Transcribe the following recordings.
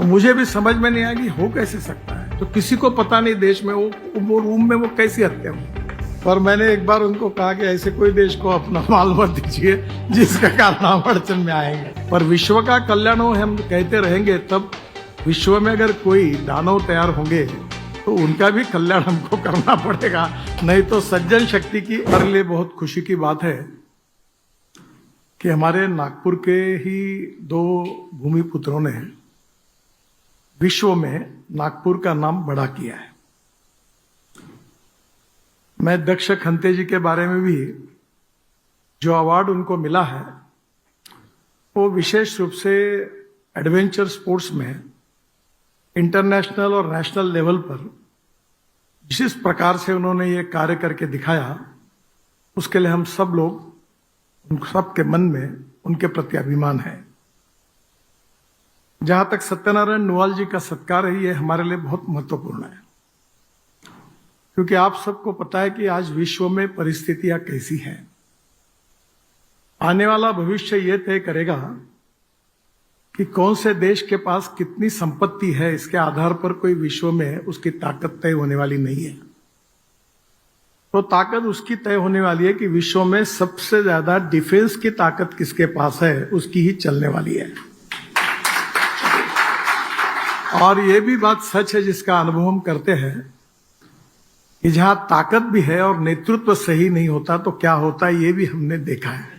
मुझे भी समझ में नहीं आया कि हो कैसे सकता है। तो किसी को पता नहीं देश में वो रूम में वो कैसी हत्या हुई। पर मैंने एक बार उनको कहा कि ऐसे कोई देश को अपना माल मत दीजिए जिसका कारण हम अड़चन में आएंगे। पर विश्व का कल्याण हो हम कहते रहेंगे, तब विश्व में अगर कोई दानव तैयार होंगे तो उनका भी कल्याण हमको करना पड़ेगा, नहीं तो सज्जन शक्ति की। हमारे लिए बहुत खुशी की बात है कि हमारे नागपुर के ही 2 भूमिपुत्रों ने विश्व में नागपुर का नाम बड़ा किया है। मैं दक्ष खंते जी के बारे में भी जो अवार्ड उनको मिला है वो विशेष रूप से एडवेंचर स्पोर्ट्स में इंटरनेशनल और नेशनल लेवल पर जिस प्रकार से उन्होंने ये कार्य करके दिखाया, उसके लिए हम सब लोग, उन सब के मन में उनके प्रति अभिमान है। जहां तक सत्यनारायण नुआल जी का सत्कार है, ये हमारे लिए बहुत महत्वपूर्ण है, क्योंकि आप सबको पता है कि आज विश्व में परिस्थितियां कैसी हैं। आने वाला भविष्य ये तय करेगा कि कौन से देश के पास कितनी संपत्ति है। इसके आधार पर कोई विश्व में उसकी ताकत तय होने वाली नहीं है। तो ताकत उसकी तय होने वाली है कि विश्व में सबसे ज्यादा डिफेंस की ताकत किसके पास है, उसकी ही चलने वाली है। और ये भी बात सच है जिसका अनुभव हम करते हैं कि जहां ताकत भी है और नेतृत्व सही नहीं होता तो क्या होता है, ये भी हमने देखा है।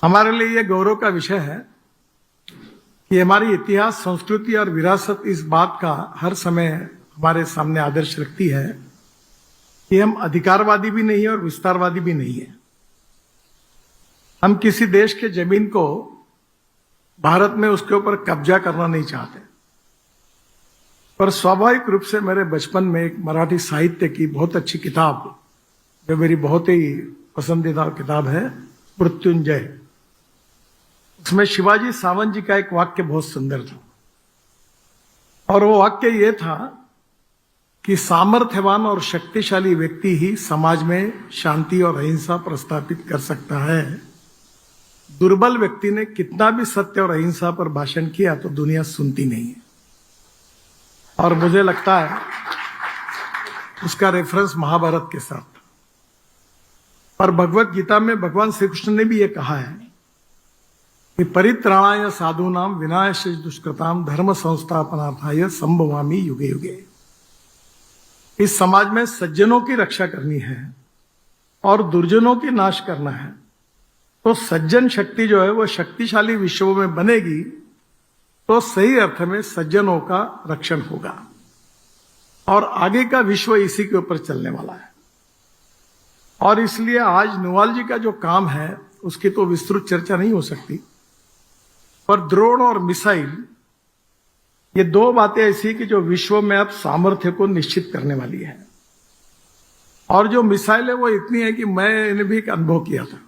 हमारे लिए यह गौरव का विषय है कि हमारी इतिहास, संस्कृति और विरासत इस बात का हर समय हमारे सामने आदर्श रखती है कि हम अधिकारवादी भी नहीं है और विस्तारवादी भी नहीं है। हम किसी देश के जमीन को भारत में उसके ऊपर कब्जा करना नहीं चाहते। पर स्वाभाविक रूप से मेरे बचपन में एक मराठी साहित्य की बहुत अच्छी किताब, जो मेरी बहुत ही पसंदीदा किताब है, मृत्युंजय, उसमें शिवाजी सावंत जी का एक वाक्य बहुत सुंदर था। और वो वाक्य ये था कि सामर्थ्यवान और शक्तिशाली व्यक्ति ही समाज में शांति और अहिंसा प्रस्थापित कर सकता है। दुर्बल व्यक्ति ने कितना भी सत्य और अहिंसा पर भाषण किया तो दुनिया सुनती नहीं है। और मुझे लगता है उसका रेफरेंस महाभारत के साथ। पर भगवत गीता में भगवान श्री कृष्ण ने भी ये कहा है कि परित्राणाय साधूनाम विनाश दुष्कृताम धर्म संस्थापनार्थाय संभवामि युगे युगे। इस समाज में सज्जनों की रक्षा करनी है और दुर्जनों की नाश करना है। तो सज्जन शक्ति जो है वो शक्तिशाली विश्व में बनेगी तो सही अर्थ में सज्जनों का रक्षण होगा और आगे का विश्व इसी के ऊपर चलने वाला है। और इसलिए आज नुआल जी का जो काम है उसकी तो विस्तृत चर्चा नहीं हो सकती, पर ड्रोन और मिसाइल, ये 2 बातें ऐसी कि जो विश्व में अब सामर्थ्य को निश्चित करने वाली है। और जो मिसाइल है वो इतनी है कि मैंने भी एक अनुभव किया था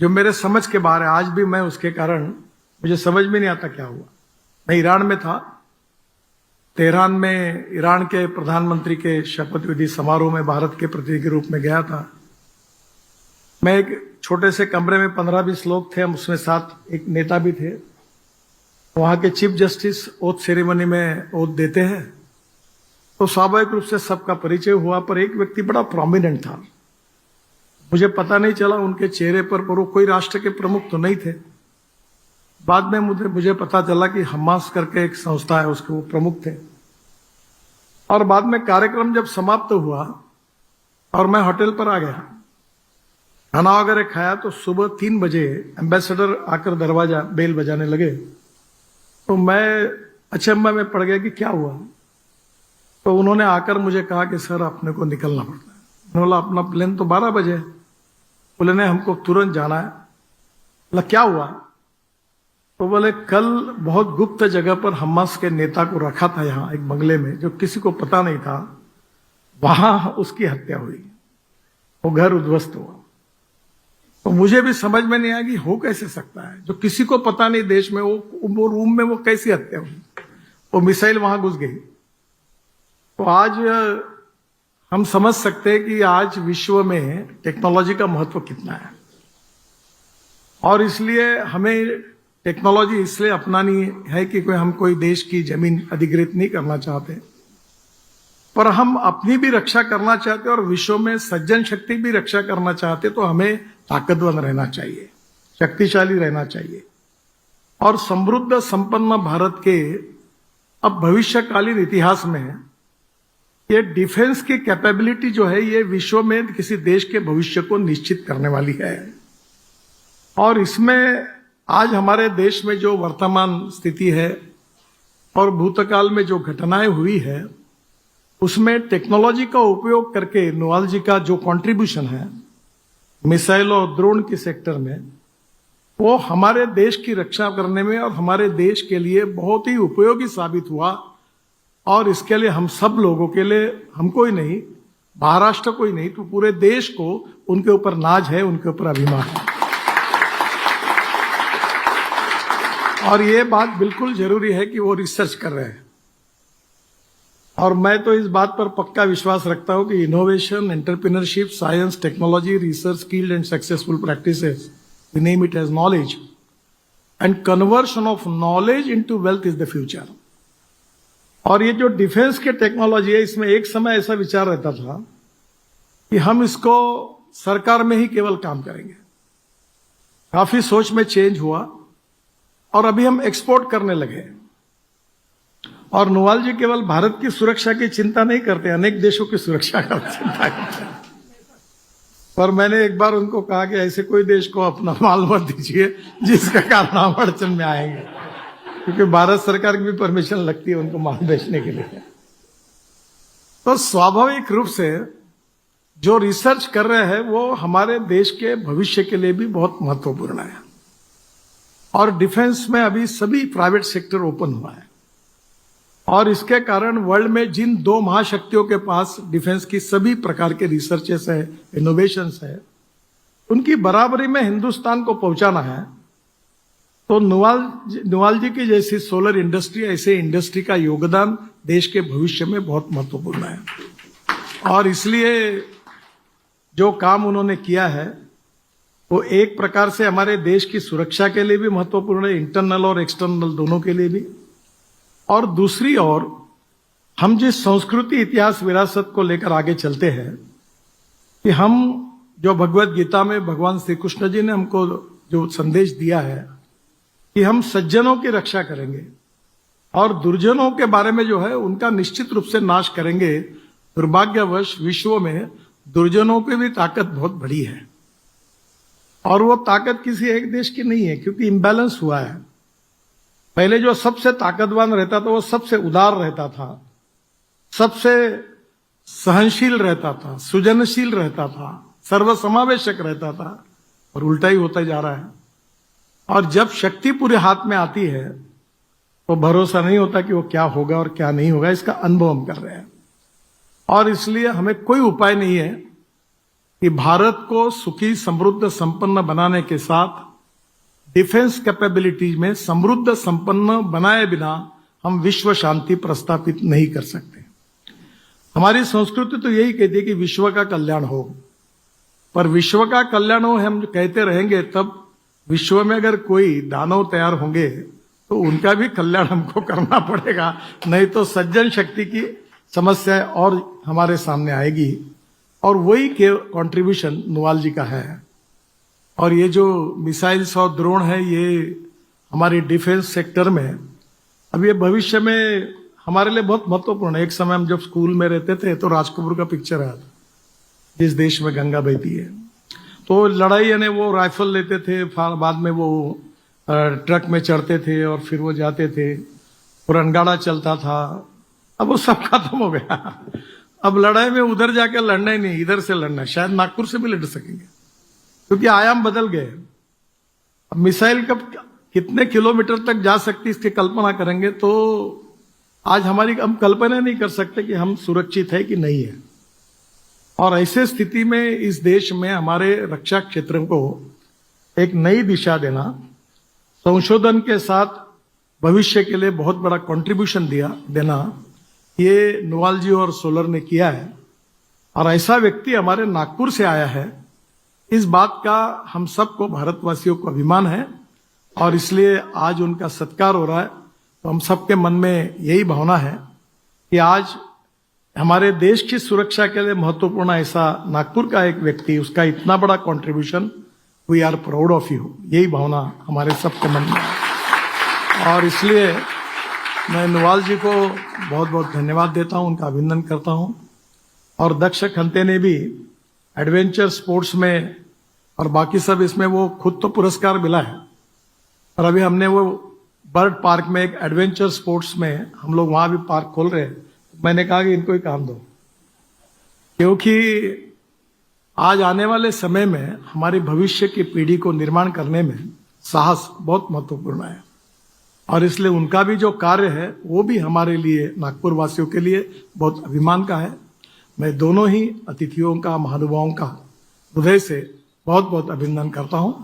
जो मेरे समझ के बाहर है। आज भी मैं उसके कारण मुझे समझ में नहीं आता क्या हुआ। मैं ईरान में था, तेहरान में ईरान के प्रधानमंत्री के शपथ विधि समारोह में भारत के प्रतिनिधि के रूप में गया था। मैं एक छोटे से कमरे में 15-20 लोग थे, हम उसमें साथ एक नेता भी थे। वहां के चीफ जस्टिस ओथ सेरेमनी में ओथ देते हैं तो स्वाभाविक रूप से सबका परिचय हुआ, पर एक व्यक्ति बड़ा प्रोमिनेंट था। मुझे पता नहीं चला उनके चेहरे पर वो कोई राष्ट्र के प्रमुख तो नहीं थे। बाद में मुझे पता चला कि हमास करके एक संस्था है, उसके वो प्रमुख थे। और बाद में कार्यक्रम जब समाप्त हुआ और मैं होटल पर आ गया, खाना वगैरह खाया, तो सुबह 3 बजे एम्बेसडर आकर दरवाजा बेल बजाने लगे। तो मैं अचंभा में पड़ गया कि क्या हुआ। तो उन्होंने आकर मुझे कहा कि सर अपने को निकलना पड़ता है। मैंने बोला अपना प्लेन तो 12 बजे। बोले नहीं, हमको तुरंत जाना है। बोला क्या हुआ? तो बोले कल बहुत गुप्त जगह पर हमास के नेता को रखा था यहाँ एक बंगले में, जो किसी को पता नहीं था। वहां उसकी हत्या हुई, वो घर उद्ध्वस्त हुआ। तो मुझे भी समझ में नहीं आया कि हो कैसे सकता है, जो किसी को पता नहीं देश में, वो रूम में वो कैसी हत्या हुई, वो मिसाइल वहां घुस गई। तो आज हम समझ सकते हैं कि आज विश्व में टेक्नोलॉजी का महत्व कितना है। और इसलिए हमें टेक्नोलॉजी इसलिए अपनानी है कि हम कोई देश की जमीन अधिग्रहित नहीं करना चाहते, पर हम अपनी भी रक्षा करना चाहते और विश्व में सज्जन शक्ति भी रक्षा करना चाहते, तो हमें ताकतवर रहना चाहिए, शक्तिशाली रहना चाहिए। और समृद्ध संपन्न भारत के अब भविष्यकालीन इतिहास में ये डिफेंस की कैपेबिलिटी जो है, ये विश्व में किसी देश के भविष्य को निश्चित करने वाली है। और इसमें आज हमारे देश में जो वर्तमान स्थिति है और भूतकाल में जो घटनाएं हुई है, उसमें टेक्नोलॉजी का उपयोग करके नोवाल जी का जो कंट्रीब्यूशन है मिसाइल और ड्रोन के सेक्टर में, वो हमारे देश की रक्षा करने में और हमारे देश के लिए बहुत ही उपयोगी साबित हुआ। और इसके लिए हम सब लोगों के लिए, हमको ही नहीं, महाराष्ट्र को ही नहीं, तो पूरे देश को उनके ऊपर नाज है, उनके ऊपर अभिमान है। और ये बात बिल्कुल जरूरी है कि वो रिसर्च कर रहे हैं। और मैं तो इस बात पर पक्का विश्वास रखता हूं कि innovation, entrepreneurship, science, technology, research, skilled and successful practices, we name it as knowledge, and conversion of knowledge into wealth is the future. और ये जो डिफेंस के टेक्नोलॉजी है, इसमें एक समय ऐसा विचार रहता था कि हम इसको सरकार में ही केवल काम करेंगे। काफी सोच में चेंज हुआ और अभी हम एक्सपोर्ट करने लगे। और नोवाल जी केवल भारत की सुरक्षा की चिंता नहीं करते, अनेक देशों की सुरक्षा का चिंता करते हैं। पर मैंने एक बार उनको कहा कि ऐसे कोई देश को अपना माल मत दीजिए जिसका कारण हम अड़चन में आएंगे, क्योंकि भारत सरकार की भी परमिशन लगती है उनको माल बेचने के लिए। तो स्वाभाविक रूप से जो रिसर्च कर रहे हैं वो हमारे देश के भविष्य के लिए भी बहुत महत्वपूर्ण है। और डिफेंस में अभी सभी प्राइवेट सेक्टर ओपन हुआ है, और इसके कारण वर्ल्ड में जिन दो महाशक्तियों के पास डिफेंस की सभी प्रकार के रिसर्चेस है, इनोवेशंस है, उनकी बराबरी में हिंदुस्तान को पहुंचाना है। तो नोवाल जी की जैसी सोलर इंडस्ट्री, ऐसे इंडस्ट्री का योगदान देश के भविष्य में बहुत महत्वपूर्ण है। और इसलिए जो काम उन्होंने किया है वो एक प्रकार से हमारे देश की सुरक्षा के लिए भी महत्वपूर्ण है, इंटरनल और एक्सटर्नल दोनों के लिए भी। और दूसरी ओर हम जिस संस्कृति, इतिहास, विरासत को लेकर आगे चलते हैं, कि हम जो भगवत गीता में भगवान श्री कृष्ण जी ने हमको जो संदेश दिया है कि हम सज्जनों की रक्षा करेंगे और दुर्जनों के बारे में जो है उनका निश्चित रूप से नाश करेंगे। दुर्भाग्यवश विश्व में दुर्जनों की भी ताकत बहुत बड़ी है, और वो ताकत किसी एक देश की नहीं है, क्योंकि इम्बैलेंस हुआ है। पहले जो सबसे ताकतवान रहता था वो सबसे उदार रहता था, सबसे सहनशील रहता था, सृजनशील रहता था, सर्वसमावेशक रहता था, और उल्टा ही होता जा रहा है। और जब शक्ति पूरे हाथ में आती है तो भरोसा नहीं होता कि वो क्या होगा और क्या नहीं होगा, इसका अनुभव हम कर रहे हैं। और इसलिए हमें कोई उपाय नहीं है कि भारत को सुखी, समृद्ध, संपन्न बनाने के साथ डिफेंस कैपेबिलिटीज में समृद्ध, संपन्न बनाए बिना हम विश्व शांति प्रस्तापित नहीं कर सकते। हमारी संस्कृति तो यही कहती है कि विश्व का कल्याण हो, पर विश्व का कल्याण हो हम जो कहते रहेंगे, तब विश्व में अगर कोई दानव तैयार होंगे तो उनका भी कल्याण हमको करना पड़ेगा, नहीं तो सज्जन शक्ति की समस्या और हमारे सामने आएगी। और वही के कंट्रीब्यूशन नोवाल जी का है। और ये जो मिसाइल्स और ड्रोन है, ये हमारे डिफेंस सेक्टर में अब ये भविष्य में हमारे लिए बहुत महत्वपूर्ण है। एक समय हम जब स्कूल में रहते थे तो राज कपूर का पिक्चर आया था, जिस देश में गंगा बहती है। तो लड़ाई यानी वो राइफल लेते थे, बाद में वो ट्रक में चढ़ते थे और फिर वो जाते थे, रणगाड़ा चलता था। अब वो सब खत्म हो गया। अब लड़ाई में उधर जाके लड़ना ही नहीं, इधर से लड़ना है। शायद नागपुर से भी लड़ सकेंगे, क्योंकि आयाम बदल गए। अब मिसाइल कब कितने किलोमीटर तक जा सकती इसकी कल्पना करेंगे तो आज हम कल्पना नहीं कर सकते कि हम सुरक्षित है कि नहीं है। और ऐसे स्थिति में इस देश में हमारे रक्षा क्षेत्र को एक नई दिशा देना, संशोधन के साथ भविष्य के लिए बहुत बड़ा कंट्रीब्यूशन देना, ये नोवाल जी और सोलर ने किया है। और ऐसा व्यक्ति हमारे नागपुर से आया है, इस बात का हम सबको, भारतवासियों को अभिमान है। और इसलिए आज उनका सत्कार हो रहा है। तो हम सबके मन में यही भावना है कि आज हमारे देश की सुरक्षा के लिए महत्वपूर्ण ऐसा नागपुर का एक व्यक्ति, उसका इतना बड़ा contribution, we are proud of you, यही भावना हमारे सबके मन में है। और इसलिए मैं नुवाल जी को बहुत बहुत धन्यवाद देता हूं, उनका अभिनंदन करता हूं। और दक्ष खंते ने भी एडवेंचर स्पोर्ट्स में और बाकी सब इसमें, वो खुद तो पुरस्कार मिला है, और अभी हमने वो बर्ड पार्क में एक एडवेंचर स्पोर्ट्स में हम लोग वहां भी पार्क खोल रहे हैं। मैंने कहा कि इनको ही काम दो, क्योंकि आज आने वाले समय में हमारी भविष्य की पीढ़ी को निर्माण करने में साहस बहुत महत्वपूर्ण है। और इसलिए उनका भी जो कार्य है वो भी हमारे लिए, नागपुर वासियों के लिए बहुत अभिमान का है। मैं दोनों ही अतिथियों का, महानुभावों का हृदय से बहुत बहुत अभिनंदन करता हूं।